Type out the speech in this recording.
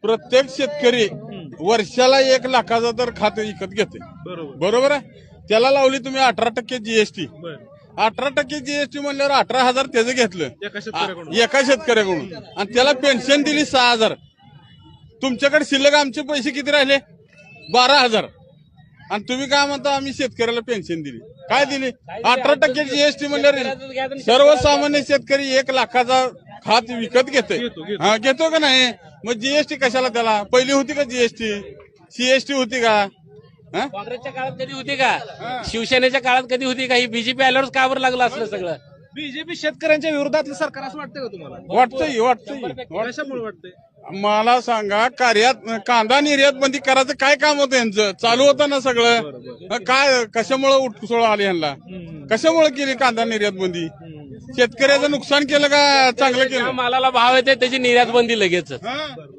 प्रत्येक शेतकरी वर्षाला 1 लाखाचा तर खात विकत घेते. बरोबर आहे. त्याला लावली तुम्ही 18% जीएसटी. 18% जीएसटी म्हणल्यावर 18,000 त्याचं घेतलं एका शेतकऱ्याकडून आणि त्याला पेन्शन दिली 6,000. तुमच्याकडे शिल्लक आमचे पैसे किती राहिले? 12,000. आणि तुम्ही काय म्हणता आम्ही शेतकऱ्याला पेन्शन दिली? काय दिली? 18% जीएसटी म्हणल्यावर सर्वसामान्य शेतकरी 1 लाखाचा खात विकत घेते. हा, घेतो का नाही? मग जीएसटी कशाला त्याला? पहिली होती का जीएसटी? सीएसटी होती का? काँग्रेसच्या काळात कधी होती का? शिवसेनेच्या काळात कधी होती का? ही बीजेपी आल्यावर का बरं लागलं असलं सगळं? बीजेपी शेतकऱ्यांच्या विरोधातलं सरकार असं वाटतं का तुम्हाला? वाटतंय. कशामुळे वाटतंय? मला सांगा, कांदा निर्यात बंदी करायचं काय काम होतं यांचं? चालू होतं ना सगळं. काय कशामुळे उठसोळ आली यांना? कशामुळे केली कांदा निर्यात बंदी? शेतकऱ्याचं नुकसान केलं का चांगलं केलं? मालाला भाव येते त्याची निर्यात बंदी लगेच.